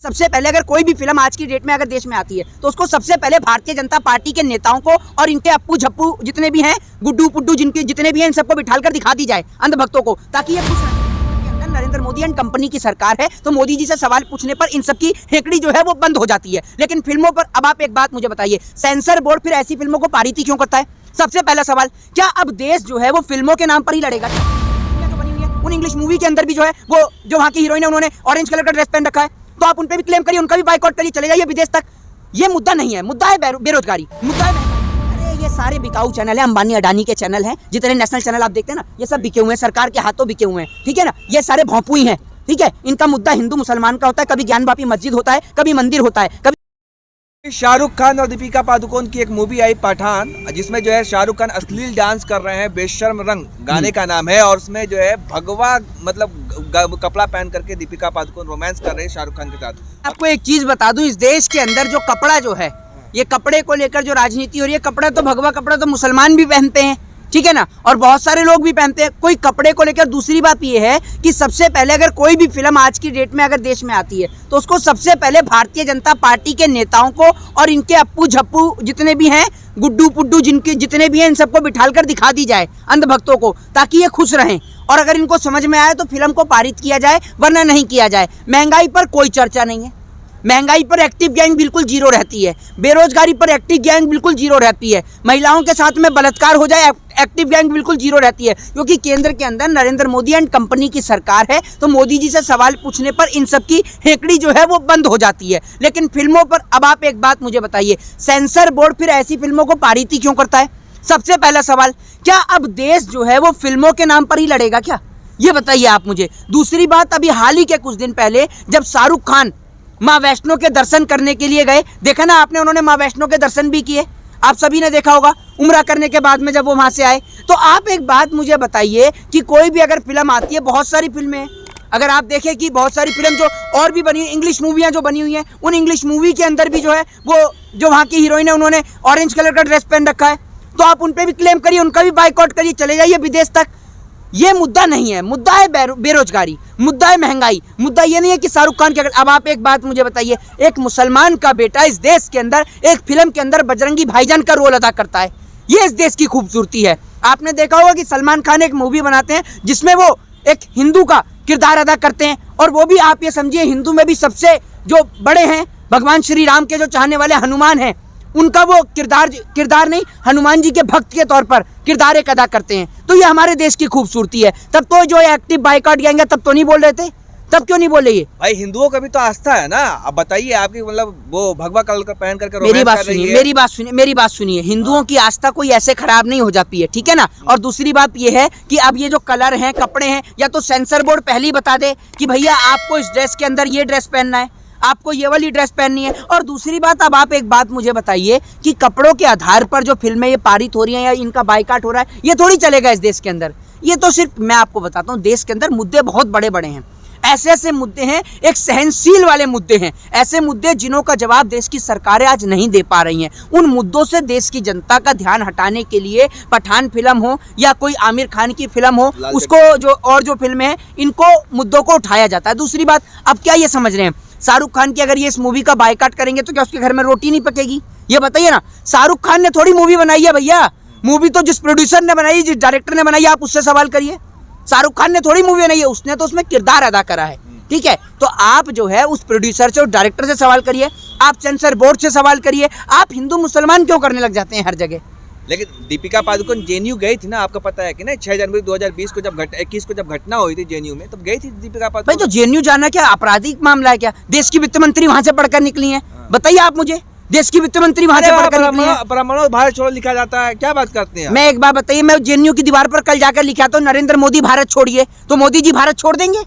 सबसे पहले अगर कोई भी फिल्म आज की डेट में अगर देश में आती है तो उसको सबसे पहले भारतीय जनता पार्टी के नेताओं को और इनके अप्पू झप्पू जितने भी हैं, गुड्डू पुड्डू जिनके जितने भी हैं, इन सबको बिठालकर दिखा दी जाए अंधभक्तों को, ताकि ये खुश रहें। नरेंद्र मोदी एंड कंपनी की सरकार है तो मोदी जी से सवाल पूछने पर इन सबकी हेकड़ी जो है वो बंद हो जाती है। लेकिन फिल्मों पर अब आप एक बात मुझे बताइए, सेंसर बोर्ड फिर ऐसी फिल्मों को पारित ही क्यों करता है? सबसे पहला सवाल, क्या अब देश जो है वो फिल्मों के नाम पर ही लड़ेगा? उन इंग्लिश मूवी के अंदर भी जो है वो जो वहाँ की हीरोइन है उन्होंने ऑरेंज कलर का ड्रेस पहन रखा है, तो आप उन पे भी क्लेम करिए, उनका भी बाइकआउट करिए, चले जाइए विदेश तक। ये मुद्दा नहीं है, मुद्दा है बेरोजगारी, मुद्दा है। अरे ये सारे बिकाऊ चैनल है, अंबानी अडानी के चैनल हैं, जितने नेशनल चैनल आप देखते हैं ना, ये सब बिके हुए हैं, सरकार के हाथों बिके हुए हैं, ठीक है ना। ये सारे भोंपुई हैं, ठीक है। इनका मुद्दा हिंदू मुसलमान का होता है, कभी ज्ञानवापी मस्जिद होता है, कभी मंदिर होता है, कभी शाहरुख खान और दीपिका पादुकोण की एक मूवी आई पठान, जिसमें जो है शाहरुख खान अश्लील डांस कर रहे हैं, बेशर्म रंग गाने का नाम है, और उसमें जो है भगवा मतलब कपड़ा पहन करके दीपिका पादुकोण रोमांस कर रहे हैं शाहरुख खान के साथ। आपको एक चीज बता दूं, इस देश के अंदर जो कपड़ा जो है, ये कपड़े को लेकर जो राजनीति हो रही है, कपड़ा तो भगवा कपड़ा तो मुसलमान भी पहनते हैं, ठीक है ना, और बहुत सारे लोग भी पहनते हैं, कोई कपड़े को लेकर। दूसरी बात ये है कि सबसे पहले अगर कोई भी फिल्म आज की डेट में अगर देश में आती है तो उसको सबसे पहले भारतीय जनता पार्टी के नेताओं को और इनके अप्पू झप्पू जितने भी हैं, गुड्डू पुड्डू जिनके जितने भी हैं, इन सबको बिठालकर दिखा दी जाए अंधभक्तों को, ताकि ये खुश रहें। और अगर इनको समझ में आए तो फिल्म को पारित किया जाए, वरना नहीं किया जाए। महंगाई पर कोई चर्चा नहीं है, महंगाई पर एक्टिव गैंग बिल्कुल जीरो रहती है, बेरोजगारी पर एक्टिव गैंग बिल्कुल जीरो रहती है, महिलाओं के साथ में बलात्कार हो जाए एक्टिव गैंग बिल्कुल जीरो रहती है, क्योंकि केंद्र के अंदर नरेंद्र मोदी एंड कंपनी की सरकार है तो मोदी जी से सवाल पूछने पर इन सब की हेकड़ी जो है वो बंद हो जाती है। लेकिन फिल्मों पर अब आप एक बात मुझे बताइए, सेंसर बोर्ड फिर ऐसी फिल्मों को पारित ही क्यों करता है? सबसे पहला सवाल, क्या अब देश जो है वो फिल्मों के नाम पर ही लड़ेगा क्या? ये बताइए आप मुझे। दूसरी बात, अभी हाल ही के कुछ दिन पहले जब शाहरुख खान माँ वैष्णो के दर्शन करने के लिए गए, देखा ना आपने, उन्होंने माँ वैष्णो के दर्शन भी किए, आप सभी ने देखा होगा, उम्रा करने के बाद में जब वो वहाँ से आए। तो आप एक बात मुझे बताइए कि कोई भी अगर फिल्म आती है, बहुत सारी फिल्में हैं, अगर आप देखें कि बहुत सारी फिल्म जो और भी बनी, इंग्लिश मूवियाँ जो बनी हुई हैं, उन इंग्लिश मूवी के अंदर भी जो है वो जो वहाँ की हीरोइन है उन्होंने ऑरेंज कलर का ड्रेस पहन रखा है, तो आप उन पर भी क्लेम करिए, उनका भी बाइकआउट करिए, चले जाइए विदेश तक। ये मुद्दा नहीं है, मुद्दा है बेरोजगारी, मुद्दा है महंगाई, मुद्दा ये नहीं है कि शाहरुख खान के। अब आप एक बात मुझे बताइए, एक मुसलमान का बेटा इस देश के अंदर एक फिल्म के अंदर बजरंगी भाईजान का रोल अदा करता है, ये इस देश की खूबसूरती है। आपने देखा होगा कि सलमान खान एक मूवी बनाते हैं जिसमें वो एक हिंदू का किरदार अदा करते हैं, और वो भी आप ये समझिए हिंदू में भी सबसे जो बड़े हैं, भगवान श्री राम के जो चाहने वाले हनुमान हैं, उनका वो किरदार नहीं, हनुमान जी के भक्त के तौर पर किरदार एक अदा करते हैं। तो ये हमारे देश की खूबसूरती है। तब तो जो एक्टिव बाइकआउट गैंग है तब तो नहीं बोल रहे थे, तब क्यों नहीं बोले? ये भाई हिंदुओं का भी तो आस्था है ना। अब बताइए, आपकी मतलब वो भगवा कलर पहन करके मेरी बात सुनिए, हिंदुओं की आस्था कोई ऐसे खराब नहीं हो जाती है, ठीक है ना। और दूसरी बात ये है कि अब ये जो कलर हैं, कपड़े हैं, या तो सेंसर बोर्ड पहले ही बता दे कि भैया आपको इस ड्रेस के अंदर ये ड्रेस पहनना है, आपको ये वाली ड्रेस पहननी है। और दूसरी बात, अब आप एक बात मुझे बताइए कि कपड़ों के आधार पर जो फिल्में ये पारित हो रही हैं या इनका बाइकआउट हो रहा है, ये थोड़ी चलेगा इस देश के अंदर। ये तो सिर्फ मैं आपको बताता हूँ, देश के अंदर मुद्दे बहुत बड़े बड़े हैं, ऐसे ऐसे मुद्दे हैं, एक सहनशील वाले मुद्दे हैं, ऐसे मुद्दे जिन्हों का जवाब देश की सरकारें आज नहीं दे पा रही हैं। उन मुद्दों से देश की जनता का ध्यान हटाने के लिए पठान फिल्म हो या कोई आमिर खान की फिल्म हो, उसको जो और जो फिल्में हैं, इनको मुद्दों को उठाया जाता है। दूसरी बात, अब क्या ये समझ रहे हैं, शाहरुख खान की अगर ये इस मूवी का बाइकआउट करेंगे तो क्या उसके घर में रोटी नहीं पकेगी? ये बताइए ना। शाहरुख खान ने थोड़ी मूवी बनाई है भैया, मूवी तो जिस प्रोड्यूसर ने बनाई, जिस डायरेक्टर ने बनाई, आप उससे सवाल करिए। शाहरुख खान ने थोड़ी मूवी बनाई है, उसने तो उसमें किरदार अदा करा है, ठीक है। तो आप जो है उस प्रोड्यूसर से और डायरेक्टर से सवाल करिए, आप सेंसर बोर्ड से सवाल करिए। आप हिंदू मुसलमान क्यों करने लग जाते हैं हर जगह? लेकिन दीपिका पादुकोण जेएनयू गई थी ना, आपको पता है कि नहीं? 6 जनवरी 2020 को जब 21 को जब घटना हुई थी जेएनयू में, तब गई थी दीपिका पादुकोण। भाई तो जेएनयू जाना क्या आपराधिक मामला है क्या? देश की वित्त मंत्री वहां से पढ़कर निकली हैं, बताइए आप मुझे। देश की वित्त मंत्री वहां से पढ़कर निकली हैं। परमाणु भारत छोड़ो लिखा जाता है, क्या बात करते हैं? मैं एक बात बताइए, मैं जेएनयू की दीवार पर कल जाकर लिखा तो नरेंद्र मोदी भारत छोड़िए, तो मोदी जी भारत छोड़ देंगे?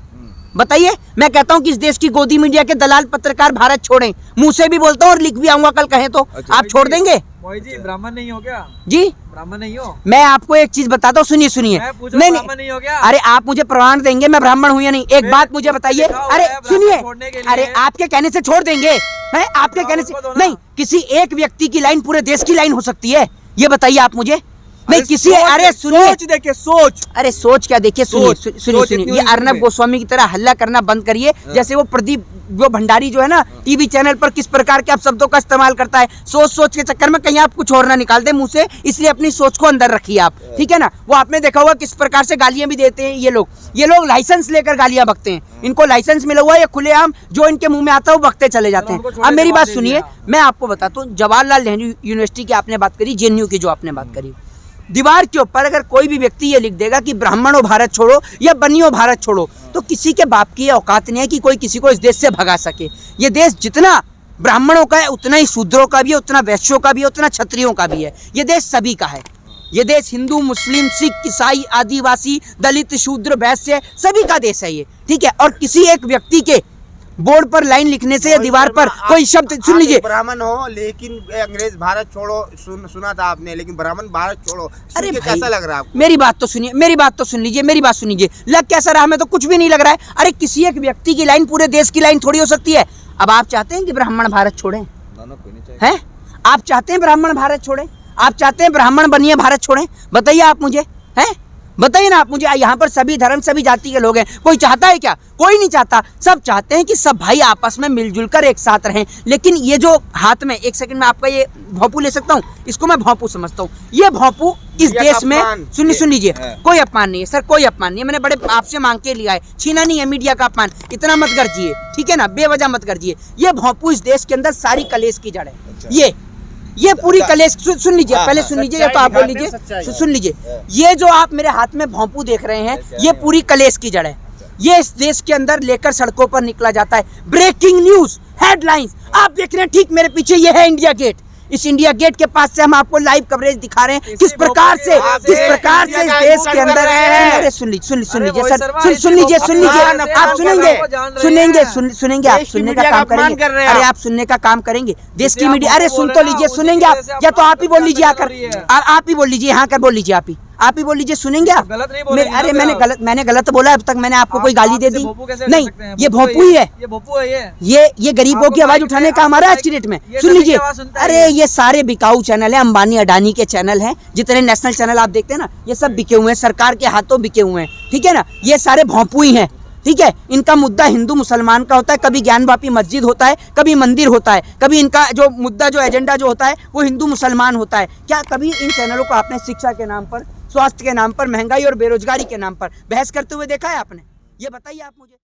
बताइए। मैं कहता हूं कि इस देश की गोदी मीडिया के दलाल पत्रकार भारत छोड़ें, मुंह से भी बोलता हूं और लिख भी आऊंगा कल कहें तो। अच्छा, आप छोड़ देंगे? जी ब्राह्मण नहीं हो क्या? जी ब्राह्मण नहीं हो? मैं आपको एक चीज बताता हूँ, सुनिए। नहीं नहीं हो क्या? अरे आप मुझे प्रमाण देंगे मैं ब्राह्मण हूँ या नहीं? एक बात मुझे बताइए। अरे सुनिए, अरे आपके कहने से छोड़ देंगे? है आपके कहने से नहीं, किसी एक व्यक्ति की लाइन पूरे देश की लाइन हो सकती है? ये बताइए आप मुझे। नहीं किसी अरे सुनिए सोच देखिए सोच। अरे सोच क्या देखिए सुनिए सोच सुनिए सुनिए इतनी ये हुई अर्नब इसमें। गोस्वामी की तरह हल्ला करना बंद करिए। जैसे वो प्रदीप जो भंडारी जो है ना टीवी चैनल पर किस प्रकार के आप शब्दों का इस्तेमाल करता है, सोच सोच के चक्कर में कहीं आप कुछ और ना निकाल दे मुंह से, इसलिए अपनी सोच को अंदर रखिए आप, ठीक है ना। वो आपने देखा होगा किस प्रकार से गालियां भी देते हैं ये लोग लाइसेंस लेकर गालियां बकते हैं। इनको लाइसेंस मिला हुआ है, ये खुलेआम जो इनके मुंह में आता है वो बकते चले जाते हैं। अब मेरी बात सुनिए, मैं आपको बताता हूँ, जवाहरलाल नेहरू यूनिवर्सिटी की आपने बात करी, जेएनयू की जो आपने बात करी, दीवार के ऊपर अगर कोई भी व्यक्ति ये लिख देगा कि ब्राह्मणों भारत छोड़ो या बनियो भारत छोड़ो, तो किसी के बाप की ये औकात नहीं है कि कोई किसी को इस देश से भगा सके। ये देश जितना ब्राह्मणों का है उतना ही शूद्रों का भी है, उतना वैश्यों का भी है, उतना क्षत्रियों का भी है। ये देश सभी का है। ये देश हिंदू, मुस्लिम, सिख, ईसाई, आदिवासी, दलित, शूद्र, वैश्य सभी का देश है ये, ठीक है। और किसी एक व्यक्ति के बोर्ड पर लाइन लिखने से या दीवार पर कोई शब्द, सुन लीजिए, ब्राह्मण हो लेकिन अंग्रेज भारत छोड़ो सुना था आपने, लेकिन ब्राह्मण भारत छोड़ो, अरे भाई, कैसा लग रहा है आपको? मेरी बात तो सुनिए, मेरी बात तो सुन लीजिए, मेरी बात सुन लीजिए। लग कैसा रहा, हमें तो कुछ भी नहीं लग रहा है। अरे किसी एक व्यक्ति की लाइन पूरे देश की लाइन थोड़ी हो सकती है। अब आप चाहते हैं कि ब्राह्मण भारत छोड़ें? हैं? आप चाहते हैं ब्राह्मण भारत छोड़ें? आप चाहते हैं ब्राह्मण बनिए भारत छोड़ें? बताइए आप मुझे, हैं? बताइए ना आप मुझे। यहाँ पर सभी धर्म सभी जाति के लोग हैं, कोई चाहता है क्या? कोई नहीं चाहता। सब चाहते हैं कि सब भाई आपस में मिलजुल कर एक साथ रहें। लेकिन ये जो हाथ में, एक सेकंड में आपका ये भोंपू ले सकता हूँ, इसको मैं भोंपू समझता हूँ। ये भोंपू इस देश में, सुन लीजिए, कोई अपमान नहीं है सर, कोई अपमान नहीं है। मैंने बड़े आपसे मांग के लिया है, छीना नहीं है मीडिया का अपमान। इतना मत गर्जिए, ठीक है ना, बेवजह मत गर्जिए। ये भोंपू इस देश के अंदर सारी कलेश की जड़ है। ये पूरी कलेश, सुन लीजिए, पहले सुन लीजिए, या तो आप बोल लीजिए, सुन लीजिए। ये जो आप मेरे हाथ में भोंपू देख रहे हैं, ये पूरी कलेश की जड़ है। ये इस देश के अंदर लेकर सड़कों पर निकला जाता है। ब्रेकिंग न्यूज, हेडलाइंस आप देख रहे हैं, ठीक मेरे पीछे ये है इंडिया गेट। इस इंडिया गेट के पास से हम आपको लाइव कवरेज दिखा रहे हैं किस प्रकार से इस देश के अंदर। अरे सुन लीजिए सर, सुन लीजिए, आप सुनेंगे, आप सुनने का काम करेंगे। अरे आप सुनने का काम करेंगे, देश की मीडिया। अरे सुन तो लीजिए, सुनेंगे आप, या तो आप ही बोल लीजिए आकर, आप ही बोल लीजिए, यहाँ कर बोल लीजिए, आप ही बोल लीजिए, सुनेंगे आप? गलत नहीं बोल रहे हैं। अरे मैंने गलत बोला? अब तक मैंने आपको कोई गाली दे दी? नहीं, ये भोंपू ही है। ये भोंपू है ये गरीबों की आवाज उठाने का हमारा आज की डेट में। सुन लीजिए, अरे ये सारे बिकाऊ चैनल है, अंबानी अडानी के चैनल हैं, जितने नेशनल चैनल आप देखते हैं ना, ये सब बिके हुए हैं, सरकार के हाथों बिके हुए हैं, ठीक है ना। ये सारे भोंपू ही हैं, ठीक है। इनका मुद्दा हिंदू मुसलमान का होता है, कभी ज्ञानवापी मस्जिद होता है, कभी मंदिर होता है, कभी इनका जो मुद्दा जो एजेंडा जो होता है वो हिंदू मुसलमान होता है। क्या कभी इन चैनलों को आपने शिक्षा के नाम पर, स्वास्थ्य के नाम पर, महंगाई और बेरोजगारी के नाम पर बहस करते हुए देखा है आपने? ये बताइए आप मुझे।